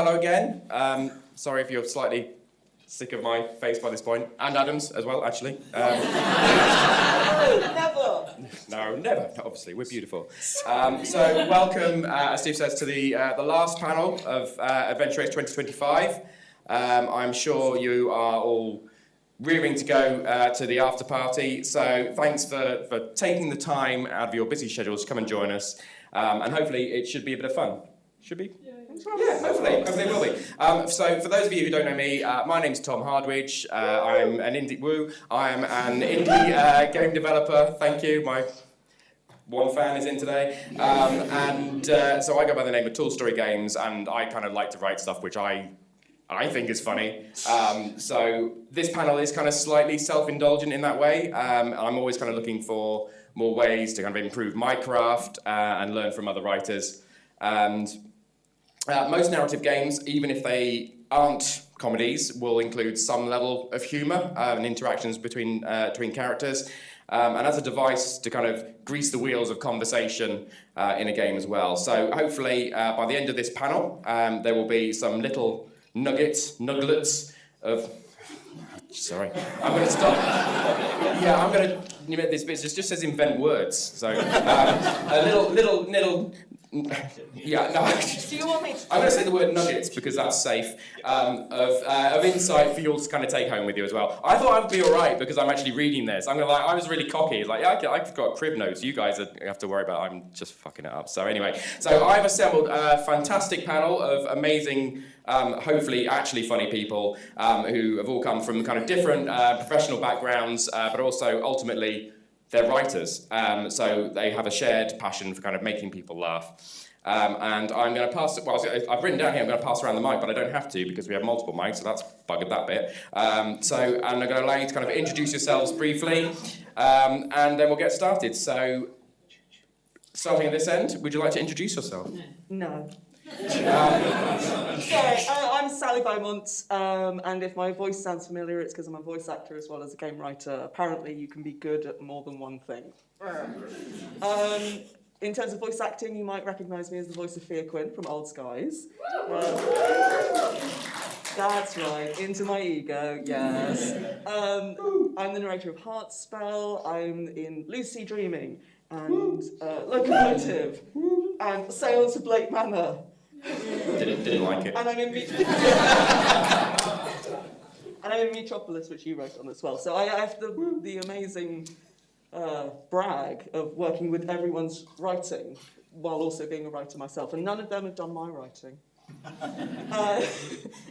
hello again. Sorry if you're slightly sick of my face by this point, and Adam's as well, actually. Never. No, never. Obviously, we're beautiful. So welcome, as Steve says, to the last panel of AdventureX 2025. I'm sure you are all rearing to go to the after party. So thanks for taking the time out of your busy schedules to come and join us. And hopefully it should be a bit of fun. Should be? Yeah, hopefully it will be. So for those of you who don't know me, my name's Tom Hardwidge. I'm an indie game developer. Thank you. My one fan is in today. So I go by the name of Tool Story Games, and I kind of like to write stuff which I think is funny. So this panel is kind of slightly self-indulgent in that way. I'm always kind of looking for more ways to kind of improve my craft and learn from other writers. And most narrative games, even if they aren't comedies, will include some level of humour and interactions between characters, and as a device to kind of grease the wheels of conversation in a game as well. So hopefully by the end of this panel, there will be some little nuggets of... Sorry, I'm going to stop. Yeah, I'm going to... This bit just says invent words. So a little... Yeah, no. Do you want me to? I'm going to say the word nuggets because that's safe. Of insight for you all to kind of take home with you as well. I thought I'd be all right because I'm actually reading this. I was really cocky. It's like, yeah, I've got crib notes. You guys have to worry about. I'm just fucking it up. So anyway, I've assembled a fantastic panel of amazing, hopefully actually funny people who have all come from kind of different professional backgrounds, but also ultimately. They're writers, so they have a shared passion for kind of making people laugh. And I'm going to pass... Well, I've written down here I'm going to pass around the mic, but I don't have to because we have multiple mics, so that's buggered that bit. I'm going to allow you to kind of introduce yourselves briefly, and then we'll get started. So, starting at this end, would you like to introduce yourself? No. Sorry, I'm Sally Beaumont, and if my voice sounds familiar, it's because I'm a voice actor as well as a game writer. Apparently, you can be good at more than one thing. In terms of voice acting, you might recognise me as the voice of Fia Quinn from Old Skies. That's right, into my ego, yes. I'm the narrator of Heartspell, I'm in Lucy Dreaming, and Loco Motive, and Sail to Blake Manor. Didn't like it. And I'm in Metropolis, which you wrote on as well. So I have the amazing brag of working with everyone's writing while also being a writer myself. And none of them have done my writing.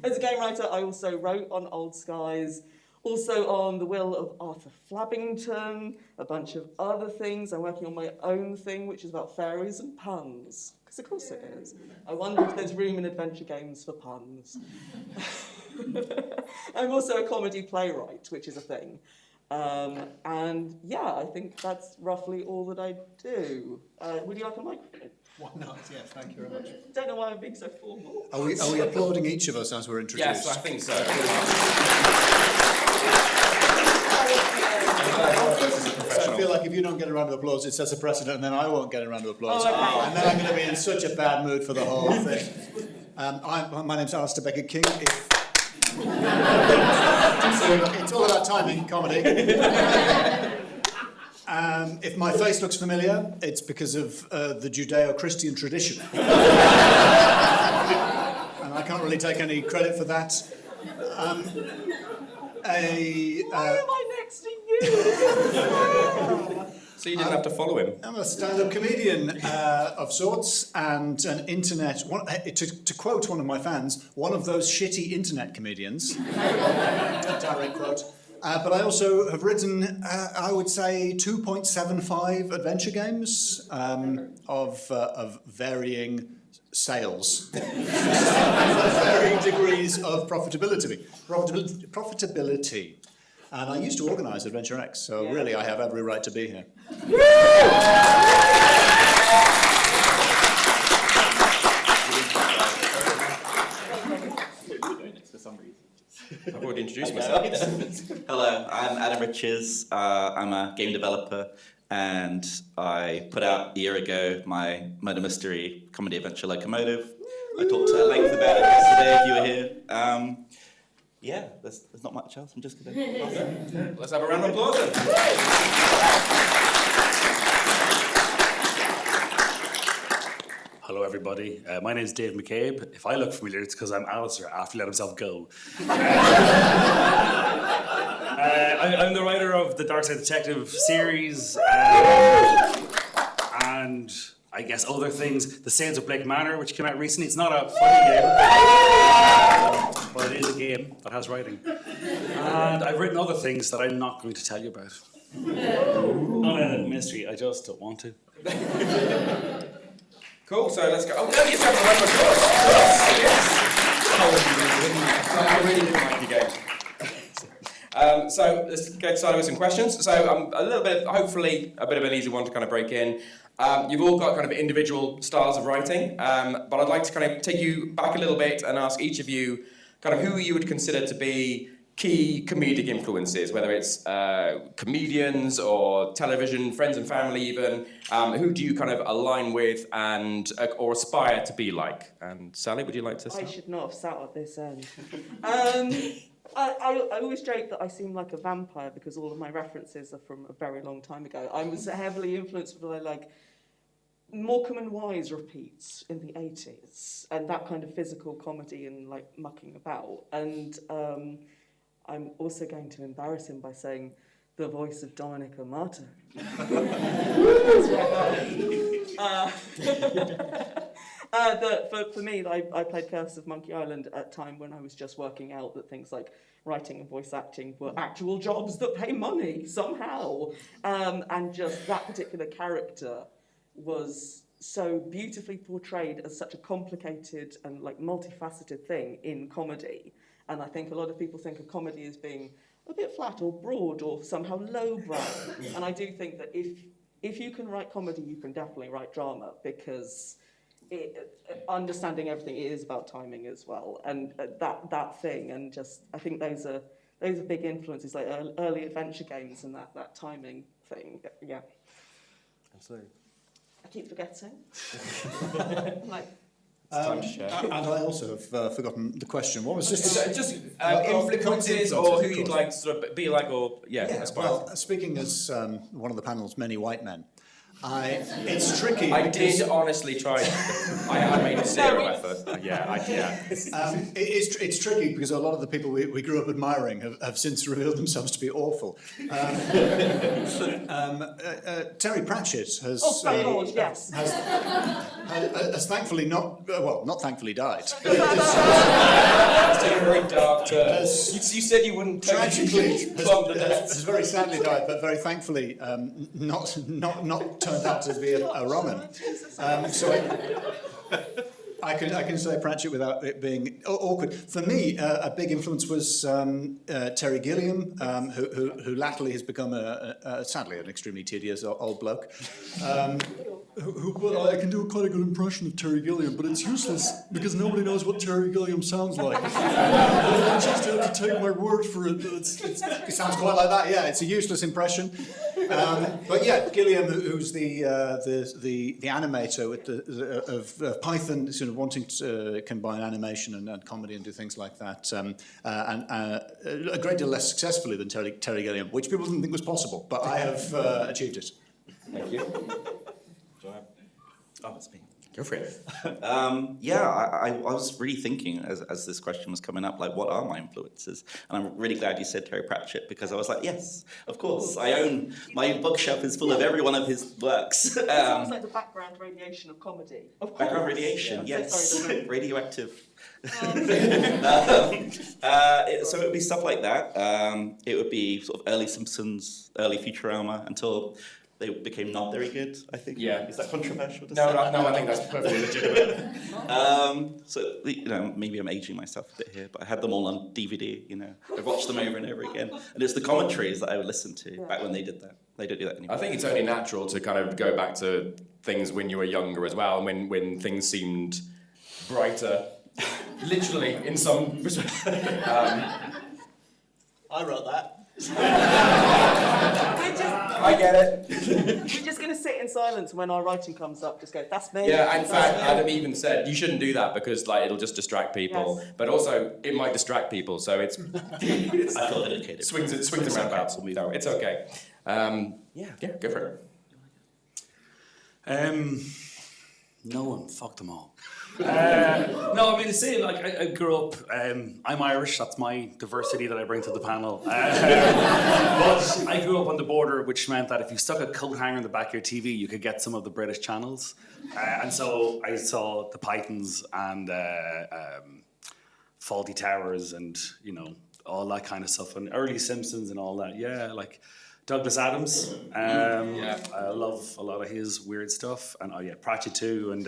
As a game writer, I also wrote on Old Skies, also on The Will of Arthur Flabbington, a bunch of other things. I'm working on my own thing, which is about fairies and puns. Because of course it is. I wonder if there's room in adventure games for puns. I'm also a comedy playwright, which is a thing. And yeah, I think that's roughly all that I do. Would you like a microphone? Why not? Yes, thank you very much. Don't know why I'm being so formal. Are we applauding each of us as we're introduced? Yes, I think so. So I feel like if you don't get a round of applause, it sets a precedent, and then I won't get a round of applause. Oh, okay. And then I'm going to be in such a bad mood for the whole thing. My name's Alasdair Beckett-King. So it's all about timing, comedy. If my face looks familiar, it's because of the Judeo-Christian tradition. And I can't really take any credit for that. Why am I next to you? So you didn't have to follow him? I'm a stand-up comedian of sorts, and an internet... to quote one of my fans, one of those shitty internet comedians. Direct quote. But I also have written, I would say, 2.75 adventure games of varying sales. Varying degrees of profitability. And I used to organise AdventureX, so really I have every right to be here. I've already introduced myself. Hello, I'm Adam Riches. I'm a game developer, and I put out a year ago my murder mystery comedy adventure Loco Motive. I talked at length about it yesterday if you were here. Yeah, there's not much else. I'm just going to... Let's have a round of applause then. Hello, everybody. My name's Dave McCabe. If I look familiar, it's because I'm Alasdair after he let himself go. I'm the writer of the Darkside Detective series, and I guess other things. The Saints of Blake Manor, which came out recently. It's not a funny game, but it is a game that has writing. And I've written other things that I'm not going to tell you about. Not in a mystery. I just don't want to. Cool, so let's go. Oh, give yourself a round of applause. Yes. I really didn't like your game. So let's get started with some questions. So a little bit, hopefully, a bit of an easy one to kind of break in. You've all got kind of individual styles of writing, but I'd like to kind of take you back a little bit and ask each of you kind of who you would consider to be key comedic influences, whether it's comedians or television, friends and family even. Who do you kind of align with and or aspire to be like? And Sally, would you like to start? I should not have sat at this end. I always joke that I seem like a vampire because all of my references are from a very long time ago. I was heavily influenced by like Morecambe and Wise repeats in the 80s and that kind of physical comedy and like mucking about. And I'm also going to embarrass him by saying the voice of Dominica Martin. For me, I played Curse of Monkey Island at a time when I was just working out that things like writing and voice acting were actual jobs that pay money somehow. And just that particular character was so beautifully portrayed as such a complicated and like multifaceted thing in comedy. And I think a lot of people think of comedy as being a bit flat or broad or somehow lowbrow. And I do think that if you can write comedy, you can definitely write drama because understanding everything is about timing as well. And that thing, and just I think those are big influences, like early adventure games and that timing thing. Yeah. Absolutely. I keep forgetting. Like. Time to share. And I also have forgotten the question. What was this? Just influences or who you'd like to sort of be like, or I suppose. Well, speaking as one of the panel's many white men, it's tricky. I did honestly try. I made a zero effort. It's tricky because a lot of the people we grew up admiring have since revealed themselves to be awful. Terry Pratchett has. Oh, thank God, yes. Has thankfully not thankfully died. That's a very dark turn. You said you wouldn't Tragically has very sadly died, but very thankfully not turned out to be a Roman. So I can say Pratchett without it being awkward. For me, a big influence was Terry Gilliam, who latterly has become sadly an extremely tedious old bloke. Well, I can do quite a good impression of Terry Gilliam, but it's useless because nobody knows what Terry Gilliam sounds like. I just have to take my word for it. It sounds quite like that. Yeah, it's a useless impression. But yeah, Gilliam, who's the animator with of Python, sort of wanting to combine animation and comedy and do things like that, and a great deal less successfully than Terry Gilliam, which people didn't think was possible, but I have achieved it. Thank you. Oh, it's me. Go for it. I was really thinking as this question was coming up, like, what are my influences? And I'm really glad you said Terry Pratchett because I was like, yes, of course. I own, my bookshelf is full of every one of his works. It sounds like the background radiation of comedy. Of course. Background radiation, Yeah. yes. Sorry, Radioactive. So it would be stuff like that. It would be sort of early Simpsons, early Futurama until they became not very good, I think. Yeah. Is that controversial to No, say? I think that's perfectly legitimate. So, maybe I'm aging myself a bit here, but I had them all on DVD, I watched them over and over again. And it's the commentaries that I would listen to back when they did that. They don't do that anymore. I think it's only natural to kind of go back to things when you were younger as well, when things seemed brighter. Literally, in some respect. I wrote that. I get it. We're just going to sit in silence when our writing comes up. Just go, that's me. Yeah, in that's fact, me." Adam even said you shouldn't do that because like it'll just distract people. Yes. But also it might distract people, so it's I feel vindicated. swings and roundabouts. Okay, No, it's okay. Yeah, go for it. No one, fuck them all. No, I mean, the same, like, I grew up, I'm Irish, that's my diversity that I bring to the panel. But I grew up on the border, which meant that if you stuck a coat hanger in the back of your TV, you could get some of the British channels. And so I saw the Pythons and Faulty Towers and, you know, all that kind of stuff, and early Simpsons and all that, yeah, like Douglas Adams. I love a lot of his weird stuff, and Pratchett too, and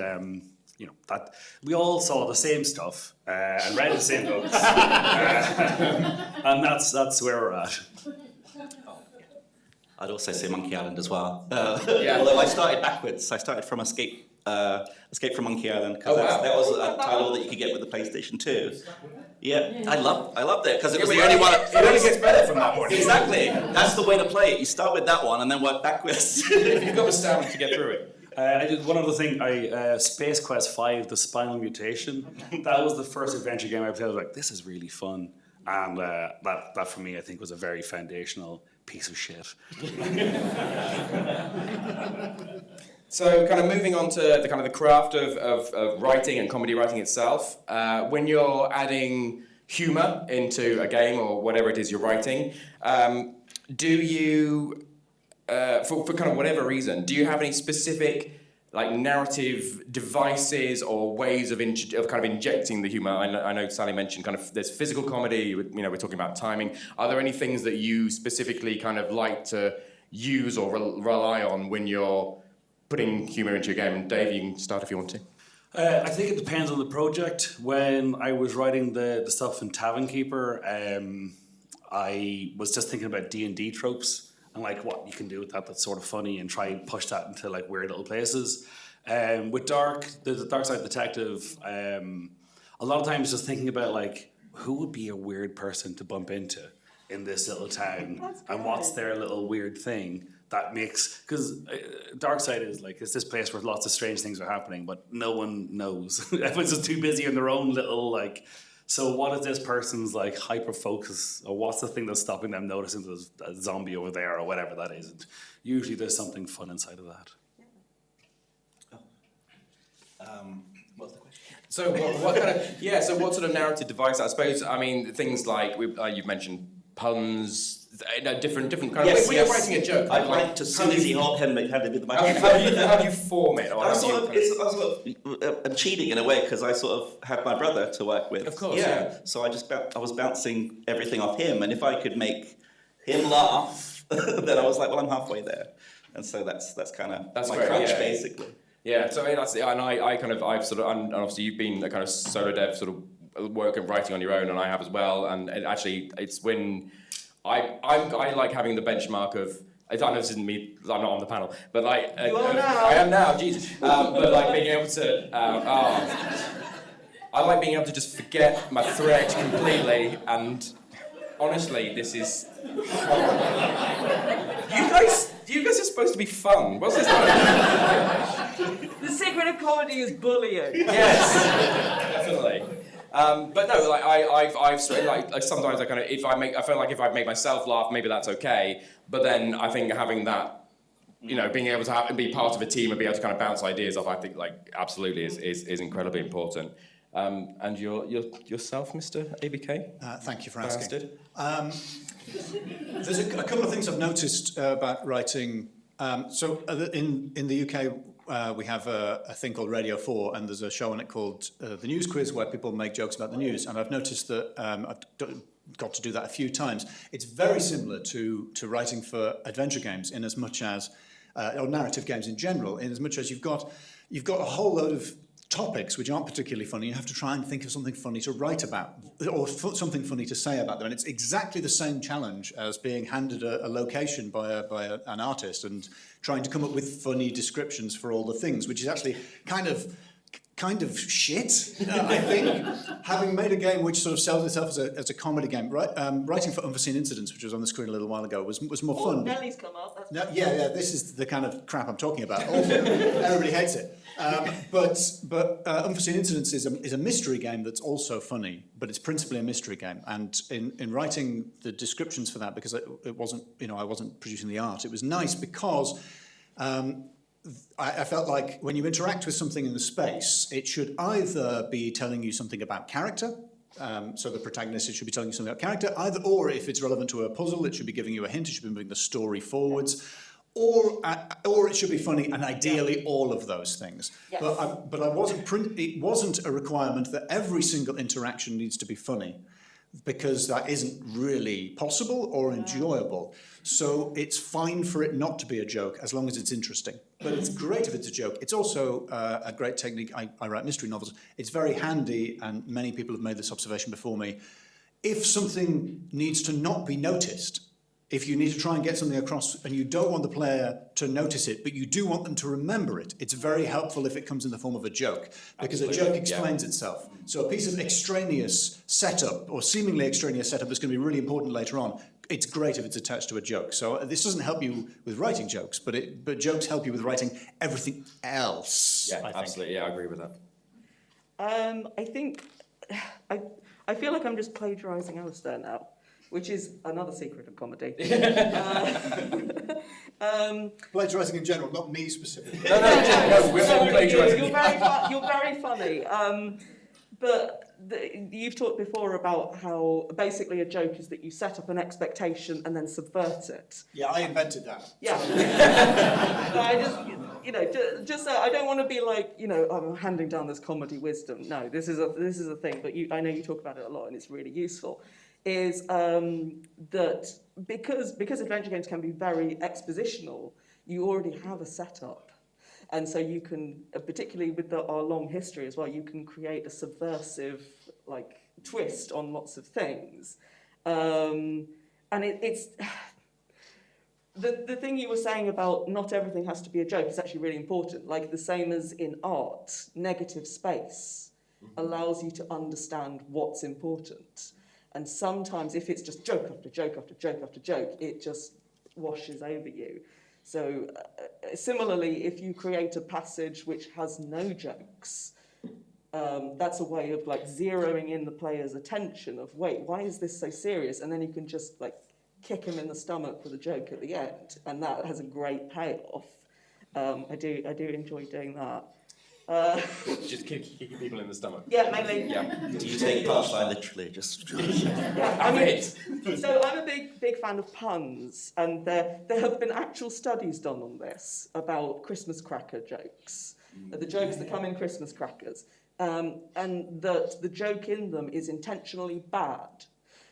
you know, that we all saw the same stuff and read the same books, and that's where we're at. I'd also say Monkey Island as well. Although I started backwards. I started from Escape from Monkey Island, because that was a title that you could get with the PlayStation 2. Yeah, I loved it because it was the only one. It only gets better from that point. Exactly. That's the way to play it. You start with that one and then work backwards. You've got the stamina to get through it. I did one other thing. Space Quest 5: The Spinal Mutation. That was the first adventure game I played. I was like, this is really fun, and that for me, I think, was a very foundational piece of shit. So, kind of moving on to the craft of writing and comedy writing itself. When you're adding humour into a game or whatever it is you're writing, do you, for kind of whatever reason, do you have any specific like narrative devices or ways of kind of injecting the humour? I know Sally mentioned kind of there's physical comedy. You know, we're talking about timing. Are there any things that you specifically kind of like to use or rely on when you're putting humour into your game? And Dave, you can start if you want to. I think it depends on the project. When I was writing the stuff in Tavern Keeper, I was just thinking about D&D tropes and like what you can do with that that's sort of funny, and try and push that into like weird little places. With the Darkside Detective, a lot of times just thinking about like who would be a weird person to bump into in this little town, and what's their little weird thing that makes, because Darkside is like, it's this place where lots of strange things are happening, but no one knows. Everyone's just too busy in their own little like. So what is this person's like hyper focus, or what's the thing that's stopping them noticing there's a zombie over there or whatever that is? And usually there's something fun inside of that. What's the question? So what kind of So what sort of narrative device? I suppose. I mean, things like you've mentioned puns. Different kind of. Yes, when you're writing a joke, I'd like to Susie handed with the how microphone. do you form it? Or I'm cheating in a way because I sort of had my brother to work with. Of course, yeah. So I was bouncing everything off him, and if I could make him laugh, then I was like, well, I'm halfway there, and so that's kind of my great, crutch yeah. basically. Yeah, so I mean, that's it. And I've sort of, and obviously you've been a kind of solo dev sort of work and writing on your own, and I have as well. And it's when I like having the benchmark of. I know this isn't me. I'm not on the panel, but like You are now. I am now. Jesus, but like being able to. I like being able to just forget my threat completely, and honestly, this is. You guys are supposed to be fun. What's this like? The secret of comedy is bullying. Yes, definitely. But no, like I've like sometimes I kind of I feel like if I make myself laugh, maybe that's okay. But then I think having that, you know, being able to be part of a team and be able to kind of bounce ideas off, I think like absolutely is incredibly important. And yourself, Mr. ABK? Thank you for asking. Bastard. There's a couple of things I've noticed about writing. So in the UK, we have a thing called Radio 4, and there's a show on it called The News Quiz, where people make jokes about the news. And I've noticed that I've got to do that a few times. It's very similar to writing for adventure games, in as much as, or narrative games in general, in as much as you've got a whole load of topics which aren't particularly funny. You have to try and think of something funny to write about, or something funny to say about them. And it's exactly the same challenge as being handed a location by an artist and trying to come up with funny descriptions for all the things, which is actually kind of kind of shit, I think. Having made a game which sort of sells itself as a comedy game, writing for Unforeseen Incidents, which was on the screen a little while ago, was more fun. Nelly's come up. That's No, yeah, this is the kind of crap I'm talking about. Awful. Everybody hates it. But Unforeseen Incidents is a mystery game that's also funny, but it's principally a mystery game. And in writing the descriptions for that, because it wasn't, I wasn't producing the art, it was nice because I felt like when you interact with something in the space, it should either be telling you something about character, so the protagonist, it should be telling you something about character, or if it's relevant to a puzzle, it should be giving you a hint, it should be moving the story forwards, or it should be funny, and ideally all of those things. Yes. But it wasn't a requirement that every single interaction needs to be funny, because that isn't really possible or enjoyable. So it's fine for it not to be a joke as long as it's interesting. But it's great if it's a joke. It's also a great technique. I write mystery novels. It's very handy, and many people have made this observation before me. If something needs to not be noticed, if you need to try and get something across and you don't want the player to notice it, but you do want them to remember it, it's very helpful if it comes in the form of a joke, because a joke explains itself. So a piece of extraneous setup, or seemingly extraneous setup, that's going to be really important later on, it's great if it's attached to a joke. So this doesn't help you with writing jokes, but jokes help you with writing everything else. Yeah, absolutely. Yeah, I agree with that. I think I feel like I'm just plagiarising Alasdair now, which is another secret of comedy. Plagiarising in general, not me specifically. No, we're all plagiarising. You're very funny. But you've talked before about how basically a joke is that you set up an expectation and then subvert it. Yeah, I invented that. Yeah. I don't want to be like, I'm handing down this comedy wisdom. No, this is a thing, but I know you talk about it a lot and it's really useful. Is that because adventure games can be very expositional, you already have a setup. And so you can, particularly with our long history as well, you can create a subversive twist on lots of things. And it's the thing you were saying about not everything has to be a joke is actually really important. Like the same as in art, negative space allows you to understand what's important. And sometimes if it's just joke after joke after joke after joke, it just washes over you. So similarly, if you create a passage which has no jokes, that's a way of zeroing in the player's attention of, wait, why is this so serious? And then you can just kick him in the stomach with a joke at the end, and that has a great payoff. I do enjoy doing that. Just kicking people in the stomach. Yeah, mainly. Yeah. Do you take part by literally? Just. So I'm a big fan of puns, and there have been actual studies done on this about Christmas cracker jokes, the jokes that come in Christmas crackers, and that the joke in them is intentionally bad,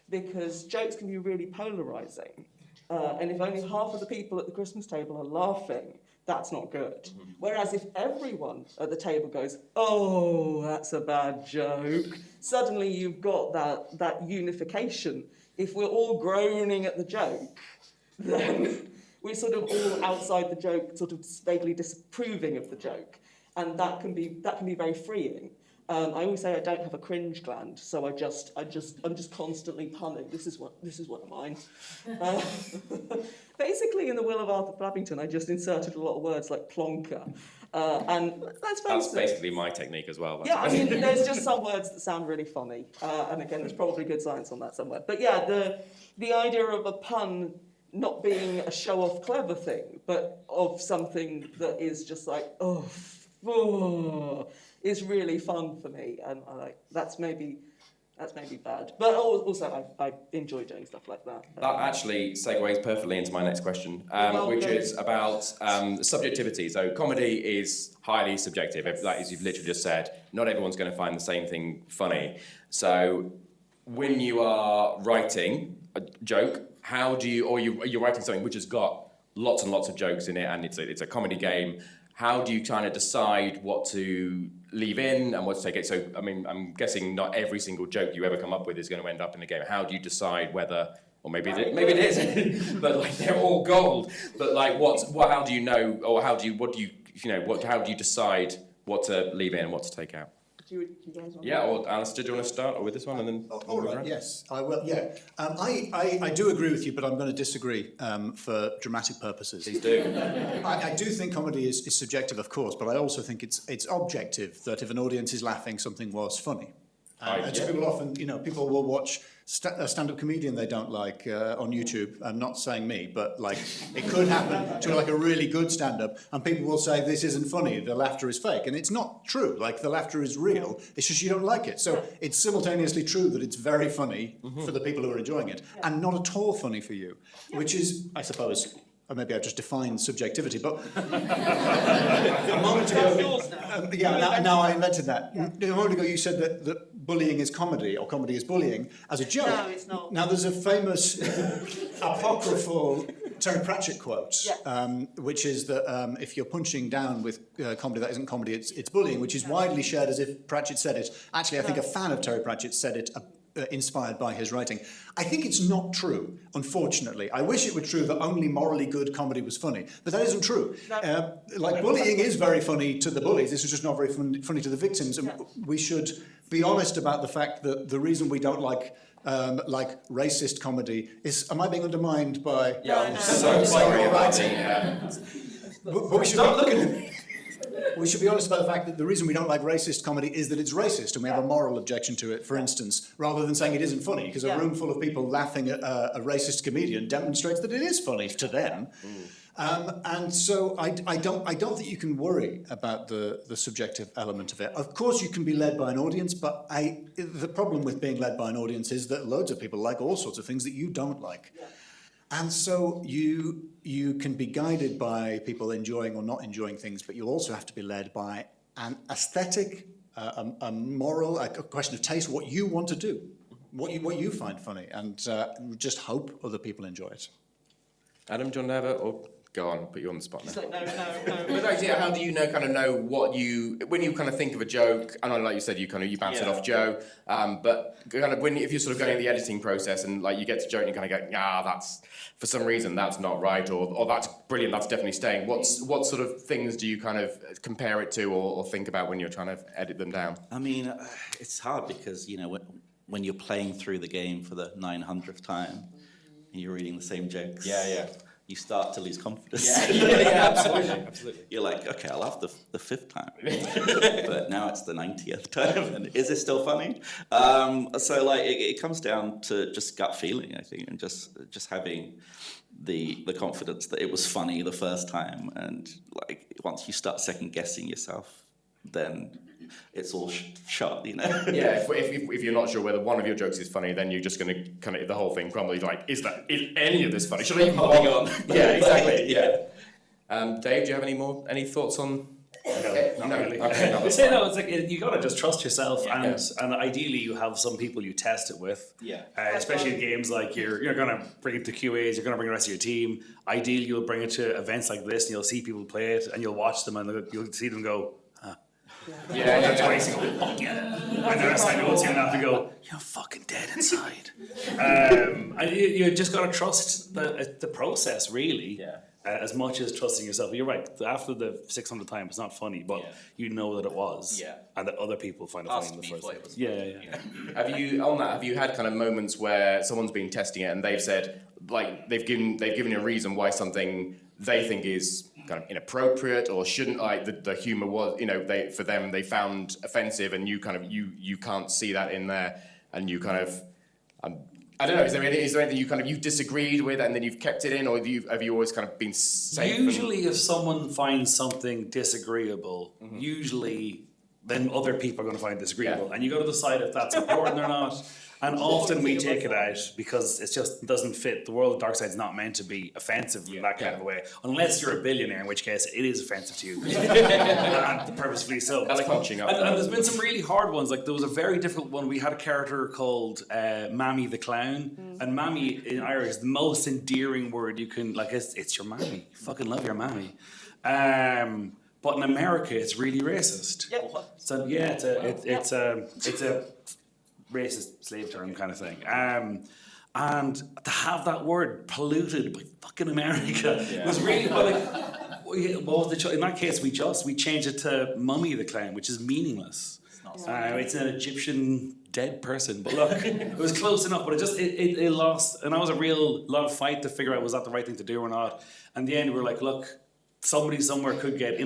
because jokes can be really polarizing, and if only half of the people at the Christmas table are laughing, that's not good. Whereas if everyone at the table goes, oh, that's a bad joke, suddenly you've got that unification. If we're all groaning at the joke, then we're sort of all outside the joke, sort of vaguely disapproving of the joke. And that can be very freeing. I always say I don't have a cringe gland, so I'm just constantly punning. This is one of mine. Basically, in the Will of Arthur Flabbington, I just inserted a lot of words like plonker, and That's basically my technique as well. Yeah, I mean, there's just some words that sound really funny, and again, there's probably good science on that somewhere. But yeah, the idea of a pun not being a show-off clever thing, but of something that is just is really fun for me, and that's maybe bad. But also, I enjoy doing stuff like that. That actually segues perfectly into my next question, which is about subjectivity. So comedy is highly subjective, as you've literally just said. Not everyone's going to find the same thing funny. So when you are writing a joke, you're writing something which has got lots and lots of jokes in it, and it's a comedy game, how do you kind of decide what to leave in and what to take it? So, I mean, I'm guessing not every single joke you ever come up with is going to end up in the game. How do you decide whether, or maybe it is, but they're all gold. But how do you know, or how do you decide what to leave in and what to take out. Do you guys want Yeah, or Alasdair, do you want to start or with this one and then? All right, yes, I will. Yeah, I do agree with you, but I'm going to disagree for dramatic purposes. Please do. I do think comedy is subjective, of course, but I also think it's objective that if an audience is laughing, something was funny. And so people often, people will watch a stand-up comedian they don't like on YouTube. I'm not saying me, but like it could happen to like a really good stand-up, and people will say this isn't funny. The laughter is fake, and it's not true. Like the laughter is real. It's just you don't like it. So it's simultaneously true that it's very funny for the people who are enjoying it, and not at all funny for you, which is, I suppose. Or maybe I've just defined subjectivity, but a moment ago, now I invented that. A moment ago you said that bullying is comedy, or comedy is bullying, as a joke. No, it's not. Now there's a famous apocryphal Terry Pratchett quote, which is that if you're punching down with comedy that isn't comedy, it's bullying, which is widely shared as if Pratchett said it. Actually, I think a fan of Terry Pratchett said it inspired by his writing. I think it's not true, unfortunately. I wish it were true that only morally good comedy was funny, but that isn't true. Bullying is very funny to the bullies. This is just not very funny to the victims. And we should be honest about the fact that the reason we don't like racist comedy is. Am I being undermined by? Yeah, I'm so sorry about it. But we should stop looking at me. We should be honest about the fact that the reason we don't like racist comedy is that it's racist, and we have a moral objection to it, for instance, rather than saying it isn't funny, because a room full of people laughing at a racist comedian demonstrates that it is funny to them. And so I don't think you can worry about the subjective element of it. Of course, you can be led by an audience, but the problem with being led by an audience is that loads of people like all sorts of things that you don't like. And so you can be guided by people enjoying or not enjoying things, but you'll also have to be led by an aesthetic, a moral, a question of taste, what you want to do, what you find funny, and just hope other people enjoy it. Adam, do you want to have it? Or go on, put you on the spot now. No. But like, how do you know what you, when you kind of think of a joke, I know like you said, you bounce it off Joe, but kind of if you're sort of going in the editing process and like you get to joke and you kind of go, that's, for some reason that's not right, or that's brilliant, that's definitely staying. What sort of things do you kind of compare it to or think about when you're trying to edit them down? I mean, it's hard because, when you're playing through the game for the 900th time and you're reading the same jokes. You start to lose confidence. Absolutely. You're like, okay, I'll have the 5th time, but now it's the 90th time, and is it still funny? So like, it comes down to just gut feeling, I think, and just having the confidence that it was funny the first time, and like once you start second guessing yourself, then it's all shot, Yeah, if you're not sure whether one of your jokes is funny, then you're just going to kind of, the whole thing crumble. You're like, is any of this funny? Should I even bother on? Yeah, exactly, yeah. Dave, do you have any thoughts on? No, really. Okay, It's like you gotta just trust yourself, and ideally you have some people you test it with. Especially in games like you're gonna bring it to QAs, you're gonna bring the rest of your team. Ideally, you'll bring it to events like this, and you'll see people play it, and you'll watch them, and you'll see them go, Yeah. twice and go, fuck yeah. And the rest I know it's you have to go, you're fucking dead inside. And you just got to trust the process, really. As much as trusting yourself. You're right, after the 600th time, it's not funny, but you know that it was. And that other people find it funny in the first place. Have you had kind of moments where someone's been testing it and they've said, like, they've given you a reason why something they think is kind of inappropriate or shouldn't, like the humor was, for them they found offensive, and you kind of you can't see that in there, and you kind of I don't know, is there anything you disagreed with and then you've kept it in, or have you always kind of been safe? Usually if someone finds something disagreeable, usually then other people are going to find it disagreeable, and you got to decide if that's important or not. And often we take it out because it just doesn't fit. The world of Darkside's not meant to be offensive in that kind of a way, unless you're a billionaire, in which case it is offensive to you, and purposefully so. I like punching up. And there's been some really hard ones. Like there was a very difficult one. We had a character called Mammy the Clown, and Mammy in Irish is the most endearing word you can, like, it's your mammy. You fucking love your mammy. But in America, it's really racist. So yeah, it's a racist slave term kind of thing. And to have that word polluted by fucking America was really, What was the in that case, we changed it to Mummy the Clown, which is meaningless. It's an Egyptian dead person. But look, it was close enough, but it lost. And that was a real lot of fight to figure out was that the right thing to do or not. And in the end, we were like, look, somebody somewhere could get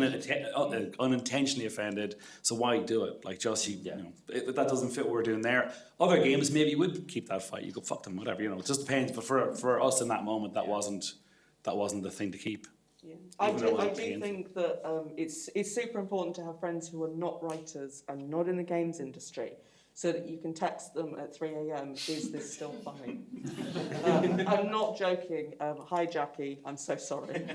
unintentionally offended, so why do it? Like, just, that doesn't fit what we're doing there. Other games, maybe you would keep that fight. You go, fuck them, whatever, it just depends. But for us in that moment, that wasn't the thing to keep. Yeah. I do think that it's super important to have friends who are not writers and not in the games industry, so that you can text them at 3 a.m, is this still funny? I'm not joking. Hi, Jackie. I'm so sorry.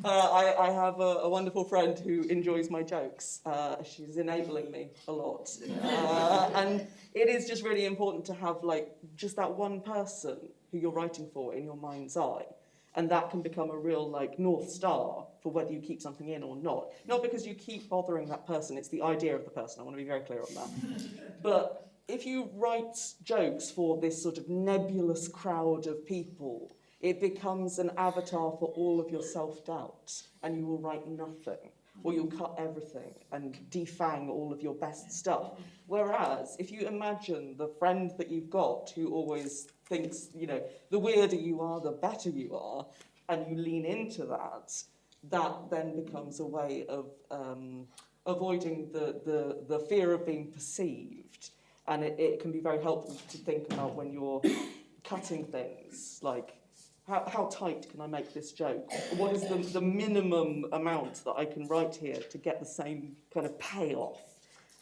I have a wonderful friend who enjoys my jokes. She's enabling me a lot. And it is just really important to have, just that one person who you're writing for in your mind's eye. And that can become a real, North Star for whether you keep something in or not. Not because you keep bothering that person, it's the idea of the person. I want to be very clear on that. But if you write jokes for this sort of nebulous crowd of people, it becomes an avatar for all of your self-doubt, and you will write nothing. Or you'll cut everything and defang all of your best stuff. Whereas, if you imagine the friend that you've got who always thinks, the weirder you are, the better you are, and you lean into that, that then becomes a way of avoiding the fear of being perceived. And it can be very helpful to think about when you're cutting things, like, how tight can I make this joke? What is the minimum amount that I can write here to get the same kind of payoff?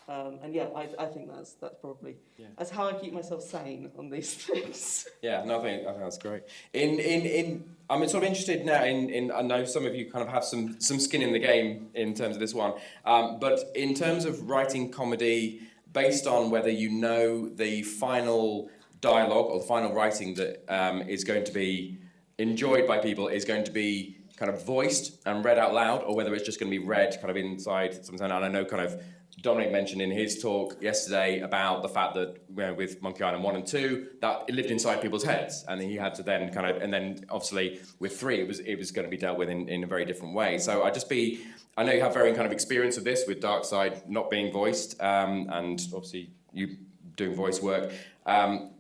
I think that's probably that's how I keep myself sane on these things. Yeah, no, I think that's great. I'm sort of interested now in I know some of you kind of have some skin in the game in terms of this one, but in terms of writing comedy, based on whether you know the final dialogue or the final writing that is going to be enjoyed by people is going to be kind of voiced and read out loud, or whether it's just going to be read kind of inside something. And I know kind of Dominic mentioned in his talk yesterday about the fact that with Monkey Island 1 and 2, that it lived inside people's heads, and he had to then kind of, and then obviously with 3, it was going to be dealt with in a very different way. So I know you have varying kind of experience of this with Darkside not being voiced, and obviously you doing voice work.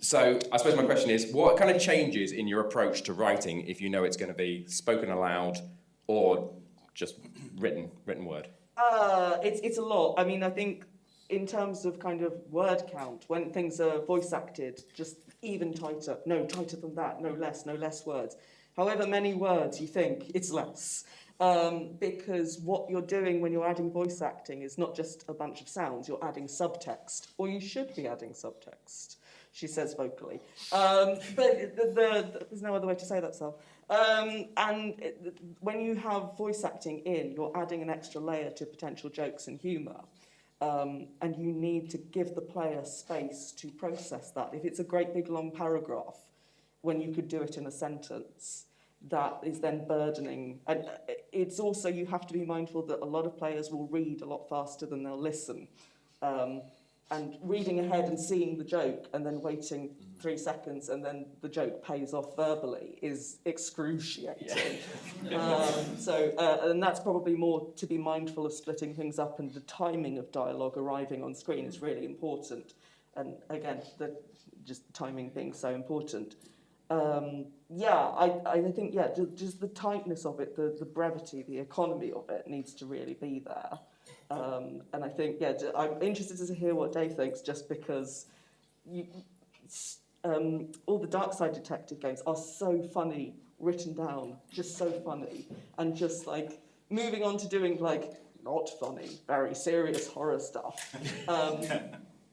So I suppose my question is, what kind of changes in your approach to writing if you know it's going to be spoken aloud or just written word? It's a lot. I mean, I think in terms of kind of word count, when things are voice acted, just even tighter. No, tighter than that. No less words. However many words you think, it's less. Because what you're doing when you're adding voice acting is not just a bunch of sounds, you're adding subtext, or you should be adding subtext, she says vocally. But there's no other way to say that, Sal. When you have voice acting in, you're adding an extra layer to potential jokes and humour. And you need to give the player space to process that. If it's a great big long paragraph, when you could do it in a sentence, that is then burdening. And it's also, you have to be mindful that a lot of players will read a lot faster than they'll listen. And reading ahead and seeing the joke and then waiting 3 seconds and then the joke pays off verbally is excruciating. And that's probably more to be mindful of splitting things up, and the timing of dialogue arriving on screen is really important. And again, just timing being so important. I think, just the tightness of it, the brevity, the economy of it needs to really be there. And I think, I'm interested to hear what Dave thinks, just because all the Darkside Detective games are so funny, written down, just so funny, and just like moving on to doing not funny, very serious horror stuff.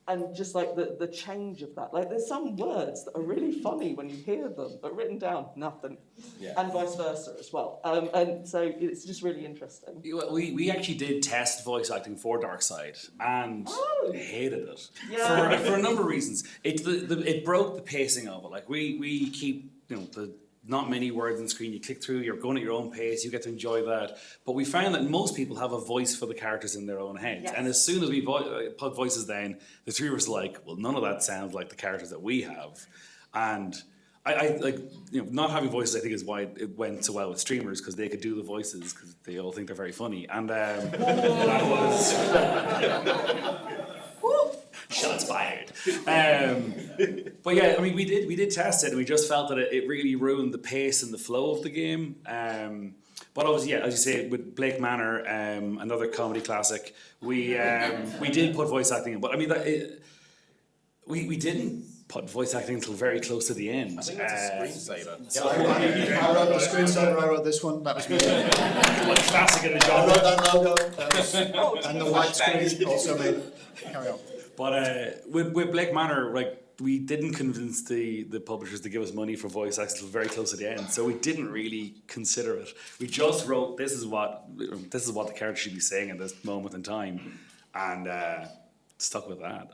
And just like the change of that. There's some words that are really funny when you hear them, but written down, nothing. Yeah. And vice versa as well. And so it's just really interesting. We actually did test voice acting for Darkside and hated it. Yeah. For a number of reasons. It broke the pacing of it. We keep, the not many words on screen, you click through, you're going at your own pace, you get to enjoy that. But we found that most people have a voice for the characters in their own heads. Yes. And as soon as we put voices down, the three of us were like, well, none of that sounds like the characters that we have. And I like, not having voices, I think, is why it went so well with streamers, because they could do the voices because they all think they're very funny. And that was shots fired. But yeah, I mean, we did test it, and we just felt that it really ruined the pace and the flow of the game. But obviously, yeah, as you say, with Blake Manor, another comedy classic, we did put voice acting in. But I mean, we didn't put voice acting until very close to the end. I think that's a screensaver. I wrote the screensaver, I wrote this one, that was me. Like classic in the I genre. wrote that logo, and the white screen also made. Carry on. But with Blake Manor, like, we didn't convince the publishers to give us money for voice acting until very close to the end, so we didn't really consider it. We just wrote, this is what the character should be saying at this moment in time, and stuck with that.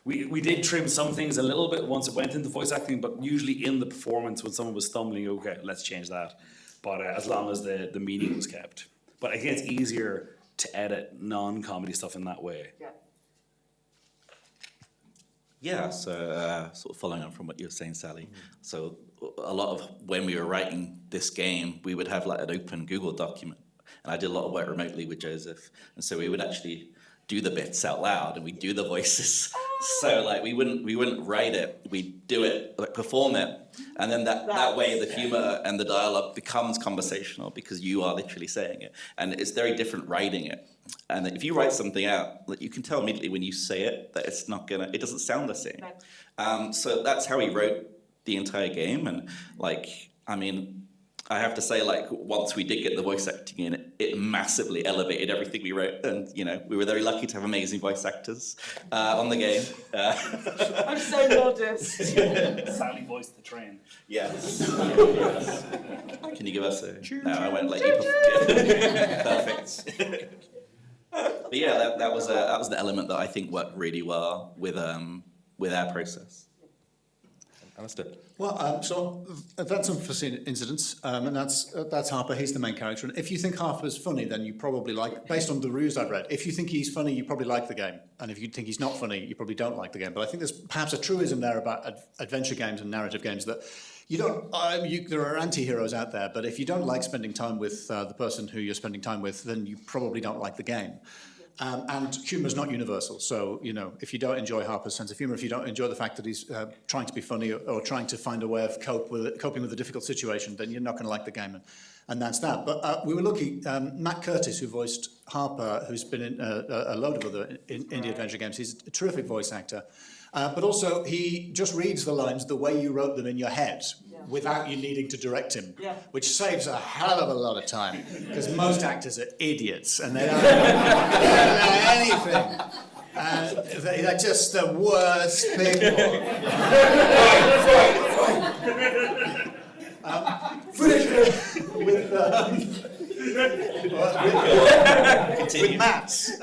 We did trim some things a little bit once it went into voice acting, but usually in the performance when someone was stumbling, okay, let's change that. But as long as the meaning was kept. But again, it's easier to edit non-comedy stuff in that way. Yeah. Yeah, so sort of following on from what you were saying, Sally. So a lot of when we were writing this game, we would have like an open Google document. And I did a lot of work remotely with Joseph. And so we would actually do the bits out loud and we'd do the voices. So like we wouldn't write it, we'd do it, like perform it. And then that way the humor and the dialogue becomes conversational because you are literally saying it. And it's very different writing it. And if you write something out, like, you can tell immediately when you say it that it doesn't sound the same. So that's how he wrote the entire game. And like, I mean, I have to say, like, once we did get the voice acting in, it massively elevated everything we wrote. And, we were very lucky to have amazing voice actors on the game. I'm so modest. Sally voiced the train. Yes. Can you give us a... No, I won't let you... Perfect. But yeah, that was the element that I think worked really well with our process. Alasdair. Well, so that's unforeseen incidents, and that's Harper. He's the main character. And if you think Harper's funny, then you probably like, based on the reviews I've read, if you think he's funny, you probably like the game. And if you think he's not funny, you probably don't like the game. But I think there's perhaps a truism there about adventure games and narrative games that you don't. There are anti-heroes out there, but if you don't like spending time with the person who you're spending time with, then you probably don't like the game. And humour is not universal. So, if you don't enjoy Harper's sense of humour, if you don't enjoy the fact that he's trying to be funny or trying to find a way of coping with a difficult situation, then you're not going to like the game. And that's that. But we were lucky. Matt Curtis, who voiced Harper, who's been in a load of other indie adventure games, he's a terrific voice actor. But also, he just reads the lines the way you wrote them in your head, without you needing to direct him, which saves a hell of a lot of time, because most actors are idiots, and they don't know anything. They're just the worst people. With Matt's.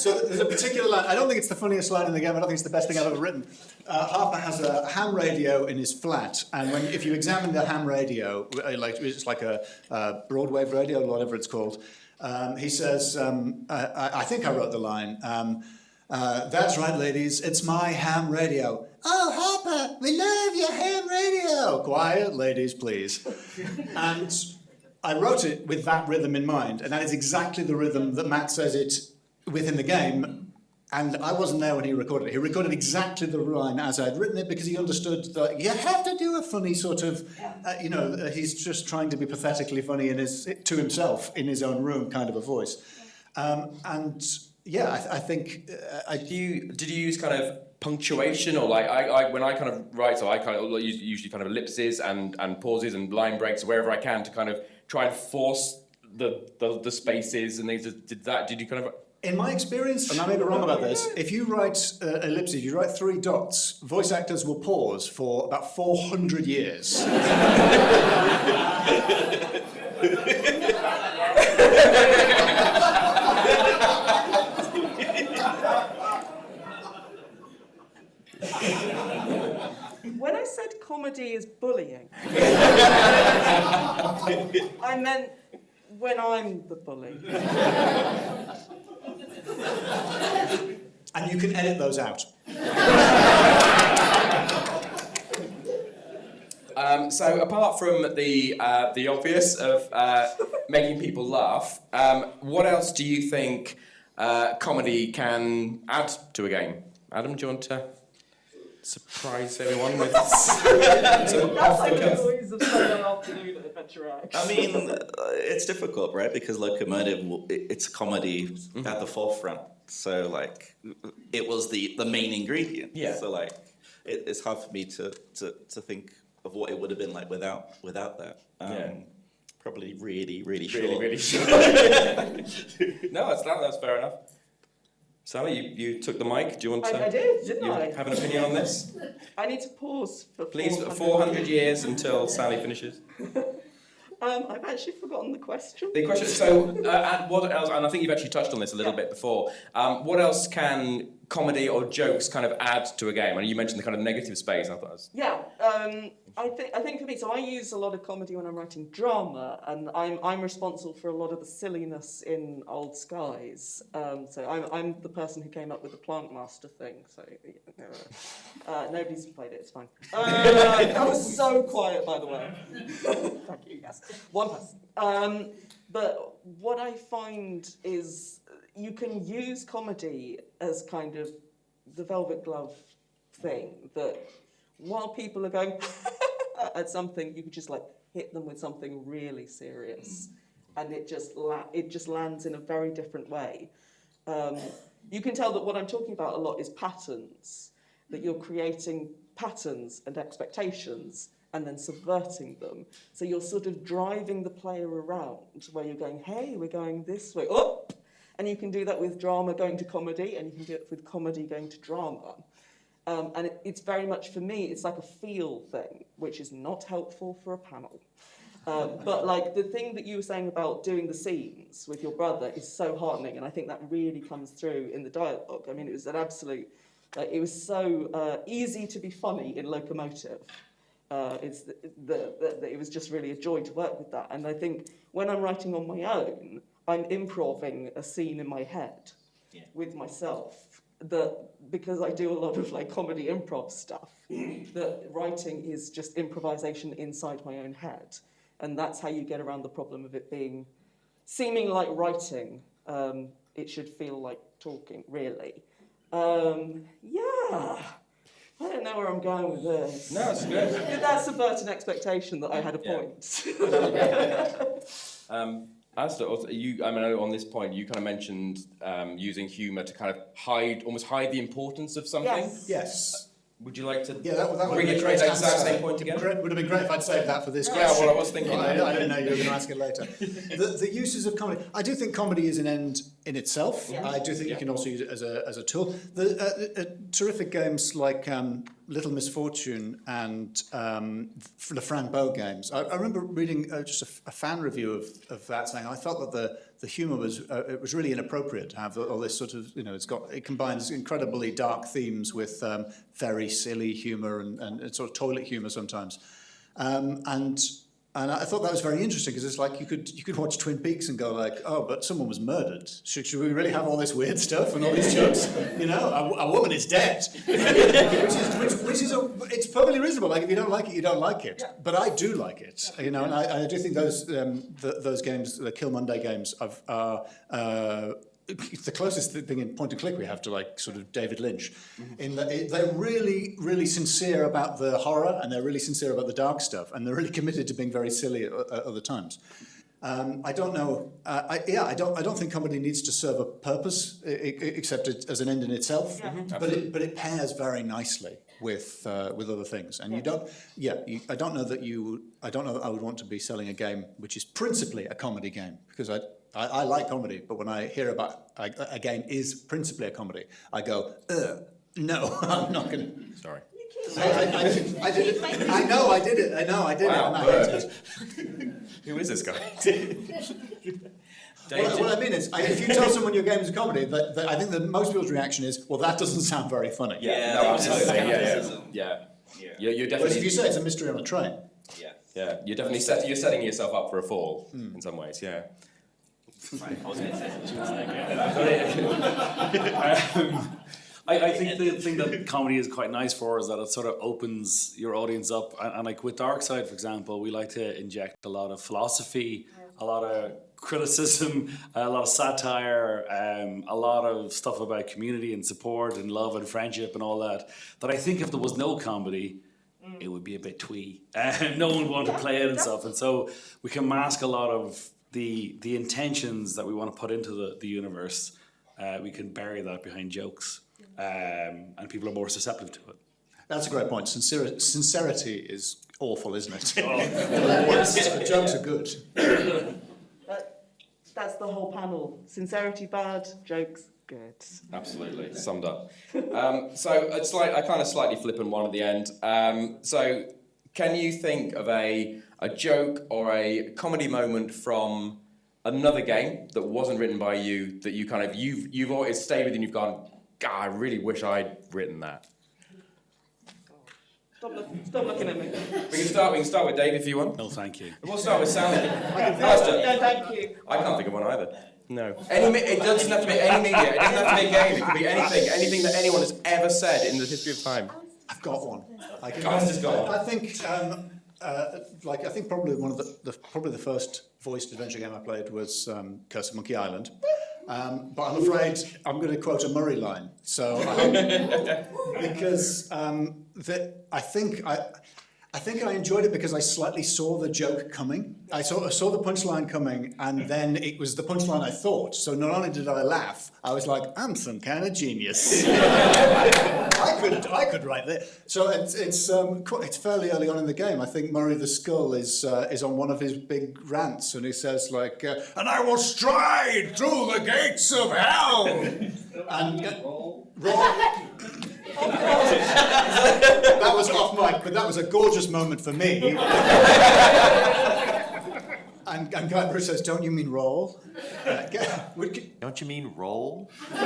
So there's a particular line. I don't think it's the funniest line in the game. I don't think it's the best thing I've ever written. Harper has a ham radio in his flat, and if you examine the ham radio, it's like a broadwave radio, or whatever it's called. He says, I think I wrote the line. That's right, ladies. It's my ham radio. Oh, Harper, we love your ham radio. Quiet, ladies, please. And I wrote it with that rhythm in mind, and that is exactly the rhythm that Matt says it within the game. And I wasn't there when he recorded it. He recorded exactly the line as I'd written it because he understood that you have to do a funny sort of, he's just trying to be pathetically funny to himself in his own room kind of a voice. I think. Did you use kind of punctuation, or like when I kind of write, so I kind of usually kind of ellipses and pauses and line breaks wherever I can to kind of try and force the spaces and things. Did you kind of? In my experience, and I may be wrong about this, if you write ellipses, you write 3 dots, voice actors will pause for about 400 years. When I said comedy is bullying, I meant when I'm the bully. And you can edit those out. So apart from the obvious of making people laugh, what else do you think comedy can add to a game? Adam, do you want to surprise everyone with some off the cuff? Noise of Sunday afternoon at AdventureX. I mean, it's difficult, right? Because Loco Motive, it's comedy at the forefront. So, like, it was the main ingredient. Yeah. So, like, it's hard for me to think of what it would have been like without that. Probably really short. Really short. No, that's fair enough. Sally, you took the mic. Do you want to? I did, didn't you I? have an opinion on this? I need to pause for Please, 400 years until Sally finishes. I've actually forgotten the question. The question. So, and what else? And I think you've actually touched on this a little bit before. What else can comedy or jokes kind of add to a game? And you mentioned the kind of negative space. I thought. I think for me, so I use a lot of comedy when I'm writing drama, and I'm responsible for a lot of the silliness in Old Skies. So I'm the person who came up with the plant master thing. So nobody's played it. It's fine. I was so quiet, by the way. Thank you. Yes, one person. But what I find is you can use comedy as kind of the velvet glove thing that. While people are going at something, you could just like hit them with something really serious, and it just lands in a very different way. You can tell that what I'm talking about a lot is patterns, that you're creating patterns and expectations and then subverting them. So you're sort of driving the player around where you're going, hey, we're going this way, up, and you can do that with drama going to comedy, and you can do it with comedy going to drama. And it's very much, for me, it's like a feel thing, which is not helpful for a panel. But like the thing that you were saying about doing the scenes with your brother is so heartening, and I think that really comes through in the dialogue. I mean, it was an absolute, it was so easy to be funny in Loco Motive. It was just really a joy to work with that. And I think when I'm writing on my own, I'm improvising a scene in my head with myself. Because I do a lot of like comedy improv stuff, that writing is just improvisation inside my own head. And that's how you get around the problem of it being seeming like writing. It should feel like talking, really. I don't know where I'm going with this. No, it's good. Did that subvert an expectation that I had a point? Alasdair, I know on this point you kind of mentioned using humour to kind of almost hide the importance of something. Yes. Would you like to That would reiterate that exact same point again? Would have been great if I'd saved that for this Yeah, question. well, I was thinking. I didn't know you were going to ask it later. The uses of comedy. I do think comedy is an end in itself. Yeah. I do think you can also use it as a tool. The terrific games like Little Misfortune and the Frank Bow games. I remember reading just a fan review of that, saying I felt that the humour was it was really inappropriate to have all this sort of, it combines incredibly dark themes with very silly humour and sort of toilet humour sometimes, and I thought that was very interesting because it's like you could watch Twin Peaks and go like, oh, but someone was murdered. Should we really have all this weird stuff and all these jokes? A woman is dead, it's perfectly reasonable. Like if you don't like it, you don't like it. But I do like it, and I do think those games, the Kill Monday games, are the closest thing in point and click we have to like sort of David Lynch, in that they're really, really sincere about the horror and they're really sincere about the dark stuff and they're really committed to being very silly at other times. I don't know. I don't think comedy needs to serve a purpose except as an end in itself. Yeah. But it pairs very nicely with other things. And I don't know that I would want to be selling a game which is principally a comedy game, because I like comedy, but when I hear about a game is principally a comedy, I go, no, I'm not going to. Sorry. I did it. I know I did it. Wow, And I hate it. Who is this guy? What I mean is, if you tell someone your game is a comedy, I think that most people's reaction is, well, that doesn't sound very funny. Yeah, no, absolutely. Yeah. You're Whereas definitely. if you say it's a mystery on a train, Yeah, you're definitely you're setting yourself up for a fall in some ways. Yeah. I I think the thing that comedy is quite nice for is that it sort of opens your audience up. And like with Darkside, for example, we like to inject a lot of philosophy, a lot of criticism, a lot of satire, a lot of stuff about community and support and love and friendship and all that. That I think if there was no comedy, it would be a bit twee. No one would want to play it and stuff. And so we can mask a lot of the intentions that we want to put into the universe. We can bury that behind jokes. And people are more susceptible to it. That's a great point. Sincerity is awful, isn't it? Jokes are good. That's the whole panel. Sincerity bad, jokes good. Absolutely, summed up. So I kind of slightly flippant one at the end. So can you think of a joke or a comedy moment from another game that wasn't written by you that you kind of you've always stayed with you and you've gone, God, I really wish I'd written that. Stop looking at me. We can start with Dave if you want. No, thank you. We'll start with Sally. No, thank you. I can't think of one either. No. It doesn't have to be any media. It doesn't have to be a game. It could be anything that anyone has ever said in the history of time. I've got one. Guys has got one. I think, I think probably one of the first voiced adventure game I played was Curse of Monkey Island. But I'm afraid I'm going to quote a Murray line. So because I think I enjoyed it because I slightly saw the joke coming. I saw the punchline coming, and then it was the punchline I thought. So not only did I laugh, I was like, I'm some kind of genius. I could write that. So it's fairly early on in the game. I think Murray the Skull is on one of his big rants, and he says like, and I will stride through the gates of hell. And roll. That was off mic, but that was a gorgeous moment for me. And Guy Bruce says, "Don't you mean roll?" Don't you mean roll? Roll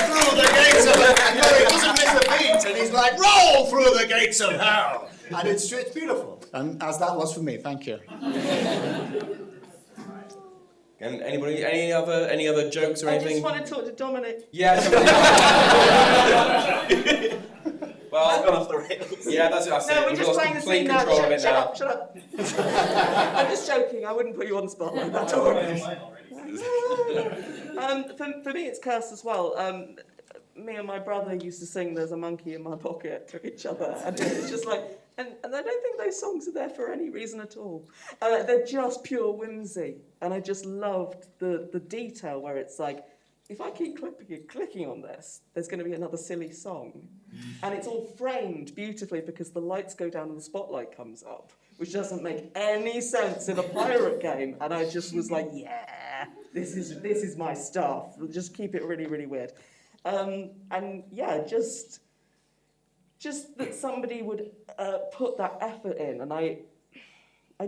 through the gates of hell. No, he doesn't miss a beat, and he's like, "Roll through the gates of hell," and it's beautiful. And as that was for me, thank you. And anybody, any other jokes or I anything? just want to talk to Dominic. Yeah. Well, I've gone off the rails. Yeah, that's it. I see. No, we're We've just lost playing the complete scene now. control of it now. Shut up. I'm just joking. I wouldn't put you on the spot like that. For me, it's Curse as well. Me and my brother used to sing "There's a Monkey in My Pocket" to each other, and it's just like, and I don't think those songs are there for any reason at all. They're just pure whimsy, and I just loved the detail where it's like, if I keep clicking on this, there's going to be another silly song, and it's all framed beautifully because the lights go down and the spotlight comes up, which doesn't make any sense in a pirate game. And I just was like, yeah, this is my stuff. Just keep it really, really weird. And yeah, just that somebody would put that effort in, and I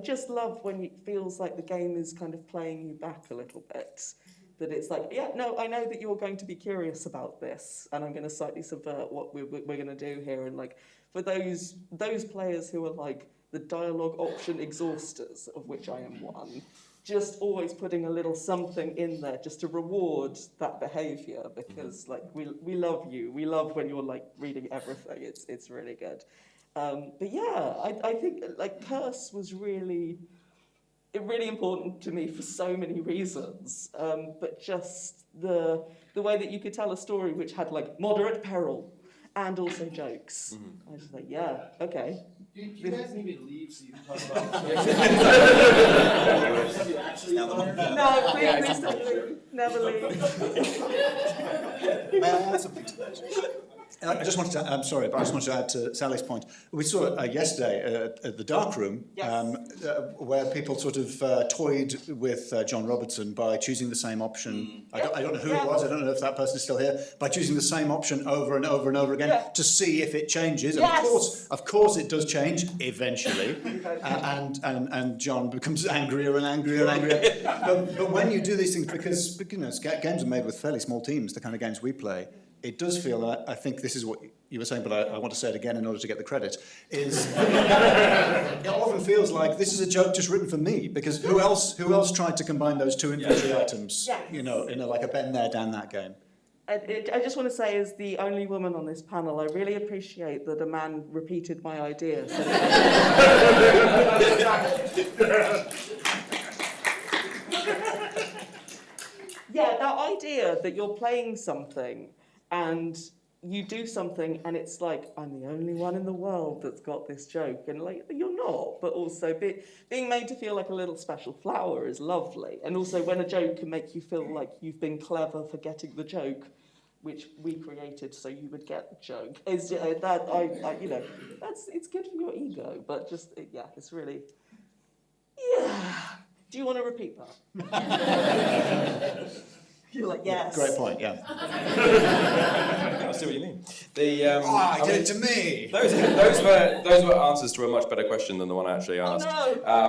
just love when it feels like the game is kind of playing you back a little bit. That it's like, yeah, no, I know that you're going to be curious about this, and I'm going to slightly subvert what we're going to do here. And like, for those players who are like the dialogue option exhausters, of which I am one, just always putting a little something in there just to reward that behaviour, because like we love you. We love when you're like reading everything. It's really good. But yeah, I think like Curse was really important to me for so many reasons. But just the way that you could tell a story which had like moderate peril and also jokes. I was just like, yeah, okay. You guys need me to leave so you can talk about No, please don't leave. Never leave. May I add something to that? I just wanted to, I'm sorry, but I just wanted to add to Sally's point. We saw yesterday at the Dark Room, where people sort of toyed with John Robertson by choosing the same option. I don't know who it was, I don't know if that person is still here, by choosing the same option over and over and over again to see if it changes. And of course it does change eventually. And John becomes angrier and angrier and angrier. But when you do these things, because you know, games are made with fairly small teams, the kind of games we play, it does feel, and I think this is what you were saying, but I want to say it again in order to get the credit, is it often feels like this is a joke just written for me, because who else tried to combine those two infantry items, Yes. in like a bend there, Dan that game? I just want to say, as the only woman on this panel, I really appreciate that a man repeated my idea. So yeah, that idea that you're playing something and you do something and it's like, I'm the only one in the world that's got this joke, and like, you're not, but also being made to feel like a little special flower is lovely. And also when a joke can make you feel like you've been clever for getting the joke, which we created so you would get the joke, is it's good for your ego, but just, it's really, Do you want to repeat that? You're like, yes. Great point, yeah. I see what you mean. I did it to me! Those were answers to a much better question than the one I actually asked.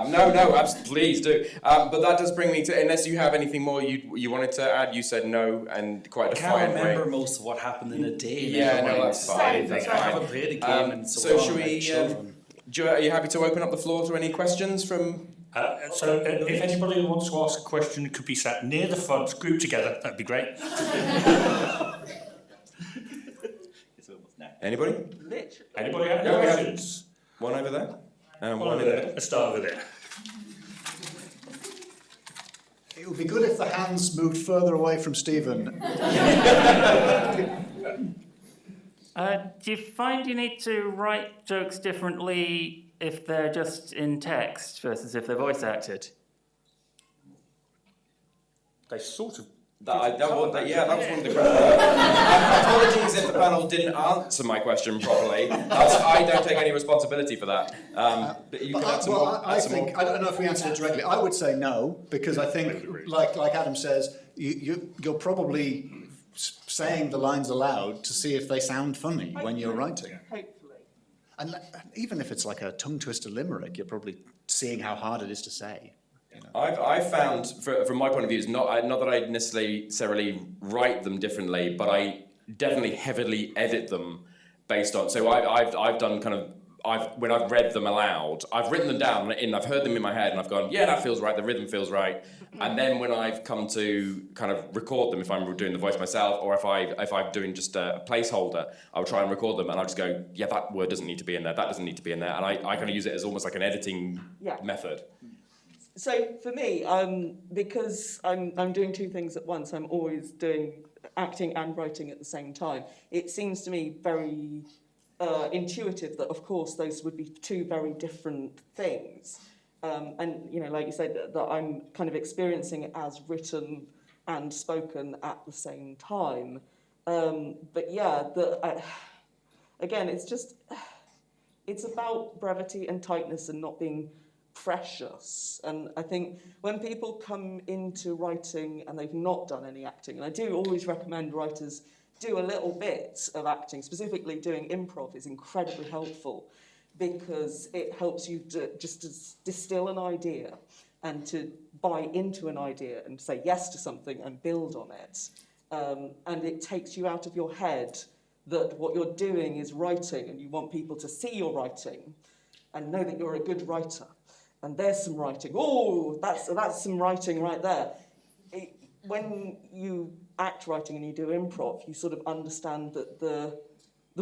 No, Please do. But that does bring me to, unless you have anything more you wanted to add, you said no, and quite a I defiant can't way. remember most of what happened in a day. Yeah, no, that's fine. Like, That's I haven't fine. played a game in so So long. should we? like children. Are you happy to open up the floor to any questions from? If anybody wants to ask a question, it could be sat near the front, grouped together. That'd be great. Anybody? literally. Anybody have Yeah, we have questions? one over there, and One one over in there. there. Let's start over there. It would be good if the hands moved further away from Stephen. Do you find you need to write jokes differently if they're just in text versus if they're voice acted? They sort of. That was one of the questions. Apologies if the panel didn't answer my question properly. I don't take any responsibility for that. But you can add some more. I don't know if we answered it directly. I would say no, because I think, like Adam says, you're probably saying the lines aloud to see if they sound funny when you're writing. Hopefully. And even if it's like a tongue twister limerick, you're probably seeing how hard it is to say. I've found, from my point of view, is not that I necessarily write them differently, but I definitely heavily edit them based on. So I've done kind of when I've read them aloud, I've written them down and I've heard them in my head and I've gone, yeah, that feels right, the rhythm feels right. And then when I've come to kind of record them, if I'm doing the voice myself or if I'm doing just a placeholder, I'll try and record them and I'll just go, yeah, that word doesn't need to be in there, that doesn't need to be in there, and I kind of use it as almost like an editing method. So for me, because I'm doing two things at once, I'm always doing acting and writing at the same time. It seems to me very intuitive that, of course, those would be two very different things. And, like you said, that I'm kind of experiencing it as written and spoken at the same time. But yeah, again, it's about brevity and tightness and not being precious. And I think when people come into writing and they've not done any acting, and I do always recommend writers do a little bit of acting, specifically doing improv is incredibly helpful because it helps you to distill an idea and to buy into an idea and say yes to something and build on it. And it takes you out of your head that what you're doing is writing and you want people to see your writing and know that you're a good writer. And there's some writing. Oh, that's some writing right there. When you act writing and you do improv, you sort of understand that the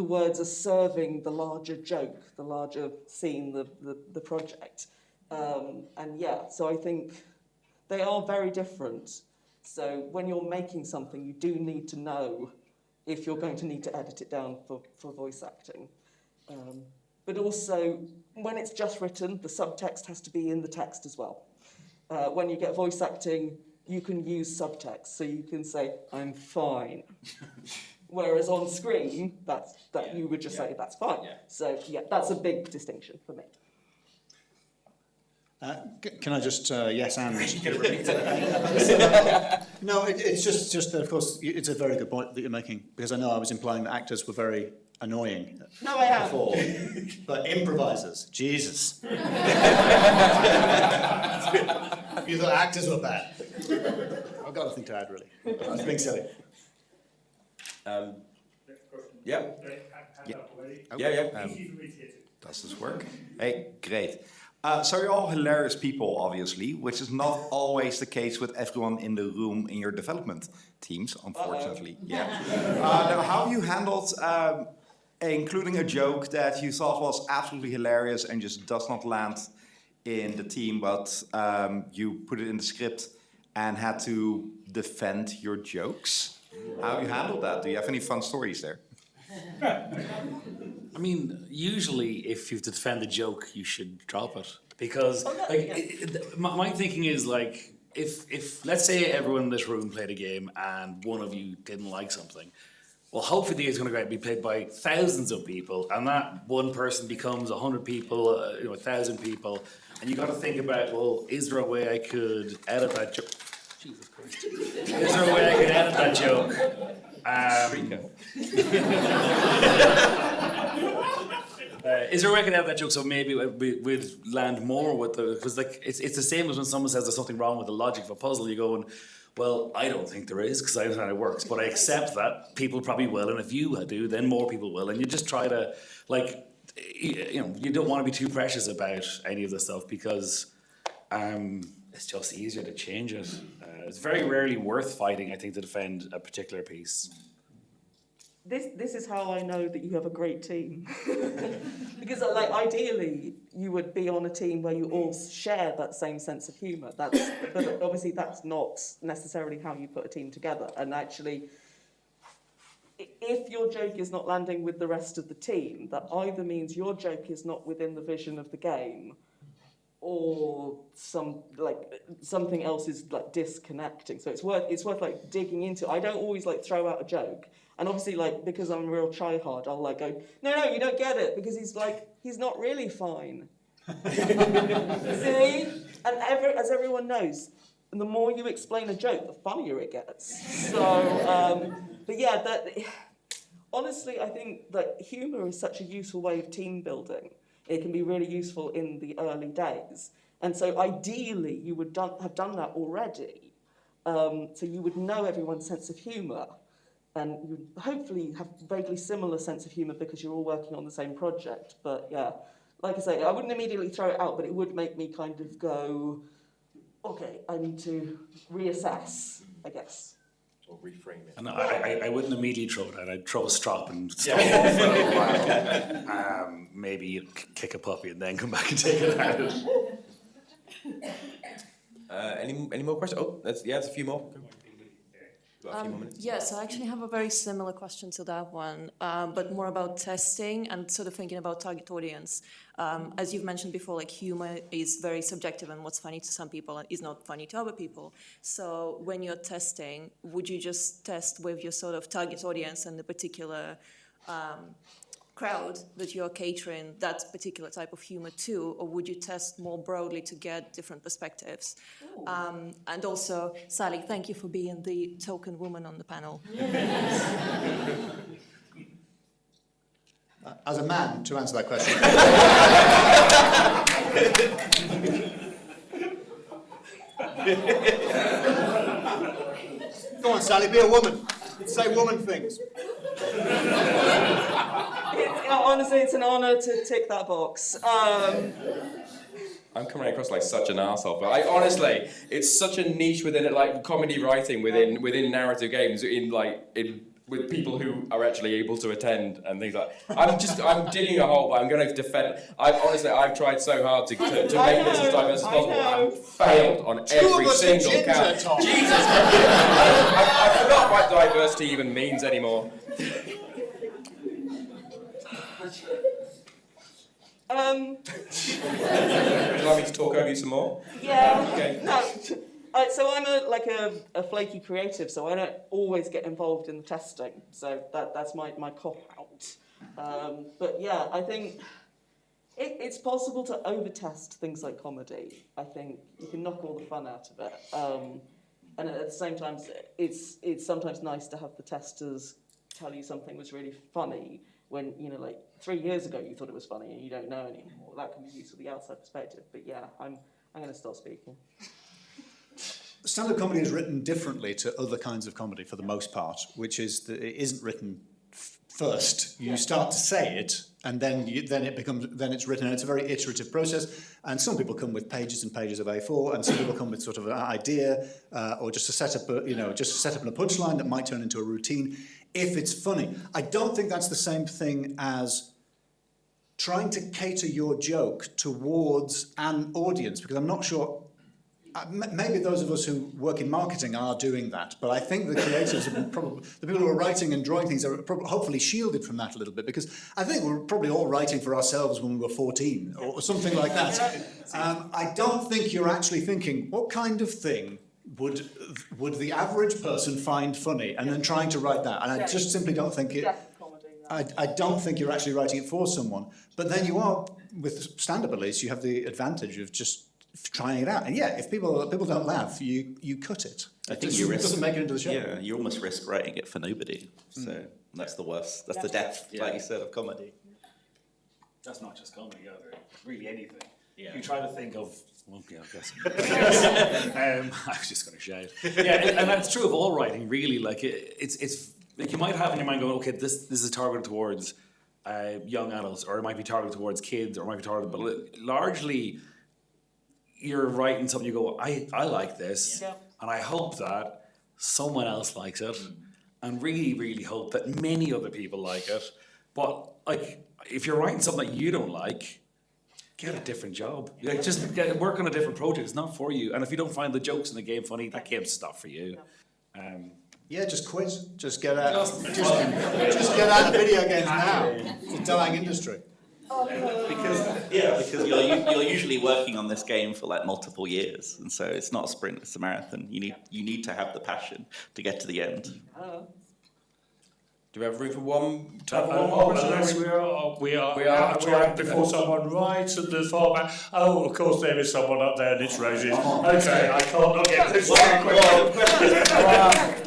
words are serving the larger joke, the larger scene, the project. So I think they are very different. So when you're making something, you do need to know if you're going to need to edit it down for voice acting. But also, when it's just written, the subtext has to be in the text as well. When you get voice acting, you can use subtext, so you can say, I'm fine. Whereas on screen, you would just say, that's fine. Yeah. So, that's a big distinction for me. Can I just, yes, and... You can repeat it. No, it's just that, of course, it's a very good point that you're making, because I know I was implying that actors were very annoying before, but improvisers, Jesus. You thought actors were bad. I've got nothing to add, really. I was being silly. Yeah. Does this work? Hey, great. So you're all hilarious people, obviously, which is not always the case with everyone in the room in your development teams, unfortunately. Yeah. Now, how have you handled including a joke that you thought was absolutely hilarious and just does not land in the team, but you put it in the script and had to defend your jokes? How have you handled that? Do you have any fun stories there? I mean, usually if you have to defend a joke, you should drop it. Because my thinking is like, if let's say everyone in this room played a game and one of you didn't like something, well, hopefully the game is going to be played by thousands of people, and that one person becomes 100 people, 1,000 people, and you got to think about, well, is there a way I could edit that joke? Jesus Christ! Is there a way I could edit that joke? Is there a way I can edit that joke so maybe we'd land more with the, because like it's the same as when someone says there's something wrong with the logic of a puzzle. You go and, well, I don't think there is because I don't know how it works, but I accept that people probably will, and if you do, then more people will, and you just try to you don't want to be too precious about any of this stuff because it's just easier to change it. It's very rarely worth fighting, I think, to defend a particular piece. This is how I know that you have a great team. Because ideally you would be on a team where you all share that same sense of humour. But obviously that's not necessarily how you put a team together. And actually, if your joke is not landing with the rest of the team, that either means your joke is not within the vision of the game, or something else is disconnecting. So it's worth digging into. I don't always throw out a joke. And obviously, because I'm a real tryhard, I'll go, no, you don't get it, because he's not really fine. See? And as everyone knows, the more you explain a joke, the funnier it gets. So, but yeah, honestly, I that humour is such a useful way of team building. It can be really useful in the early days. And so ideally, you would have done that already. So you would know everyone's sense of humour. And you would hopefully have a vaguely similar sense of humour because you're all working on the same project. But yeah, like I say, I wouldn't immediately throw it out, but it would make me kind of go, okay, I need to reassess, I guess. Or reframe it. And I wouldn't immediately throw it out. I'd throw a strop and stop off for a while. Maybe kick a puppy and then come back and take it out. Any more questions? Oh, there's a few more. A few more minutes. Yes, I actually have a very similar question to that one, but more about testing and sort of thinking about target audience. As you've mentioned before, humor is very subjective, and what's funny to some people is not funny to other people. So when you're testing, would you just test with your sort of target audience and the particular crowd that you're catering that particular type of humor to, or would you test more broadly to get different perspectives? And also, Sally, thank you for being the token woman on the panel. As a man, to answer that question. Go on, Sally, be a woman. Say woman things. Honestly, it's an honour to tick that box. I'm coming across like such an arsehole, but honestly, it's such a niche within it, comedy writing within narrative games, with people who are actually able to attend and things like that. I'm digging a hole, but I'm going to defend. I've tried so hard to make this as diverse as possible. I've failed on every single count. Jesus Christ! I forgot what diversity even means anymore. Would you like me to talk over you some more? Yeah. Okay. No. So I'm a flaky creative, so I don't always get involved in the testing. So that's my cop-out. But yeah, I think it's possible to over-test things like comedy. I think you can knock all the fun out of it. And at the same time, it's sometimes nice to have the testers tell you something was really funny when, 3 years ago you thought it was funny and you don't know anymore. That can be useful, the outside perspective. But yeah, I'm going to stop speaking. Stand-up comedy is written differently to other kinds of comedy for the most part, which is that it isn't written first. You start to say it, and then it's written, and it's a very iterative process. And some people come with pages and pages of A4, and some people come with sort of an idea or just to set up a punchline that might turn into a routine if it's funny. I don't think that's the same thing as trying to cater your joke towards an audience, because I'm not sure. Maybe those of us who work in marketing are doing that, but I think the creatives have been probably, the people who are writing and drawing things are hopefully shielded from that a little bit, because I think we're probably all writing for ourselves when we were 14 or something like that. I don't think you're actually thinking, what kind of thing would the average person find funny, and then trying to write that. And I just simply don't think it. I don't think you're actually writing it for someone. But then you are, with stand-up at least, you have the advantage of just trying it out. And yeah, if people don't laugh, you cut it. I think it doesn't make it into the show. Yeah, you almost risk writing it for nobody. So that's the worst. That's the death, like you said, of comedy. That's not just comedy either. It's really anything. Yeah. You try to think of. Well, yeah, I guess. I was just going to shout. Yeah, and that's true of all writing, really. Like it's like you might have in your mind going, okay, this is targeted towards young adults, or it might be targeted towards kids, or it might be targeted, but largely you're writing something. You go, I like this, and I hope that someone else likes it, and really, really hope that many other people like it. But like, if you're writing something that you don't like, get a different job. Like, just work on a different project. It's not for you. And if you don't find the jokes in the game funny, that game's not for you. Yeah, just quit. Just get out. Just get out of video games now. It's a dying industry. Because you're usually working on this game for like multiple years, and so it's not a sprint; it's a marathon. You need to have the passion to get to the end. Do we have room for one? Unless we are out of time before someone writes at the far back. Oh, of course there is someone up there and it's roses. Okay, I can't not get this one question.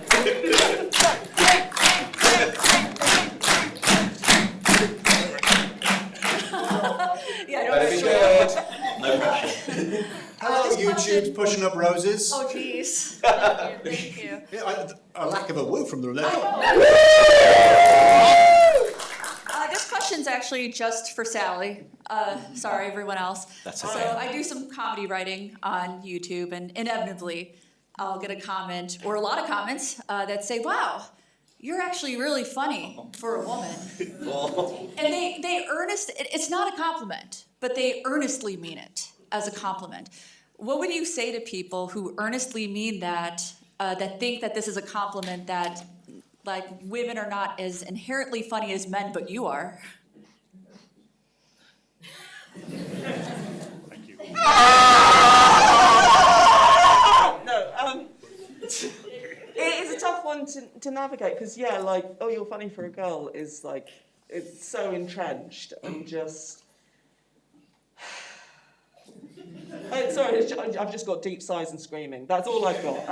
No pressure. Hello, YouTube's pushing up roses. Oh, jeez. Thank you. Yeah, a lack of a woo from the left. This question's actually just for Sally. Sorry, everyone else. That's okay. So I do some comedy writing on YouTube, and inevitably I'll get a comment, or a lot of comments, that say, wow, you're actually really funny for a woman. And they it's not a compliment, but they earnestly mean it as a compliment. What would you say to people who earnestly mean that, that think that this is a compliment, that like women are not as inherently funny as men, but you are? Thank you. No, it is a tough one to navigate, because like, oh, you're funny for a girl is like, it's so entrenched and just. Sorry, I've just got deep sighs and screaming. That's all I've got.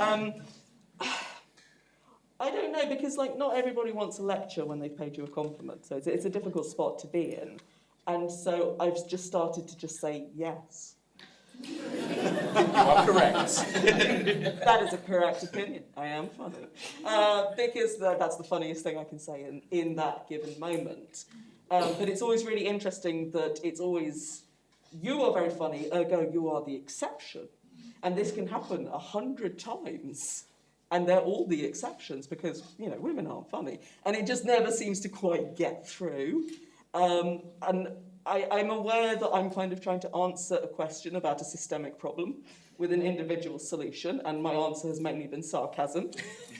I don't know, because like not everybody wants a lecture when they've paid you a compliment, so it's a difficult spot to be in. And so I've just started to just say yes. You are correct. That is a correct opinion. I am funny. Because that's the funniest thing I can say in that given moment. But it's always really interesting that it's always, you are very funny, ergo you are the exception. And this can happen 100 times. And they're all the exceptions because, women aren't funny. And it just never seems to quite get through. And I'm aware that I'm kind of trying to answer a question about a systemic problem with an individual solution, and my answer has mainly been sarcasm.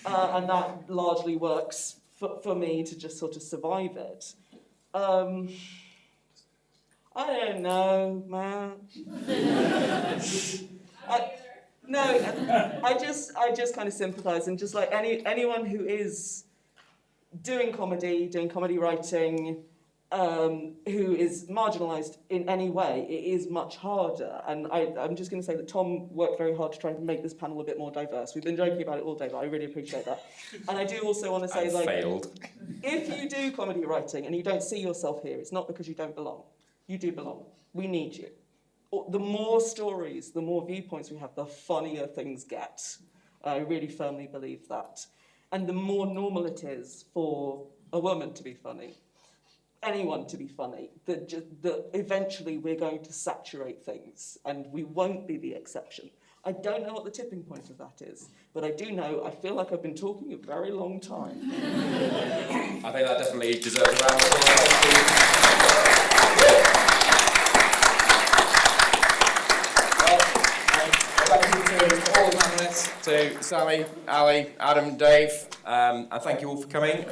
And that largely works for me to just sort of survive it. I don't know, man. I just kind of sympathise, and just like anyone who is doing comedy writing, who is marginalised in any way, it is much harder. And I'm just going to say that Tom worked very hard to try and make this panel a bit more diverse. We've been joking about it all day, but I really appreciate that. And I do also want to say, failed. If you do comedy writing and you don't see yourself here, it's not because you don't belong. You do belong. We need you. The more stories, the more viewpoints we have, the funnier things get. I really firmly believe that. And the more normal it is for a woman to be funny, anyone to be funny, that eventually we're going to saturate things and we won't be the exception. I don't know what the tipping point of that is, but I do know I feel like I've been talking a very long time. I think that definitely deserves a round of applause. Thank you to all the panellists, to Sally, Ali, Adam, Dave, and thank you all for coming.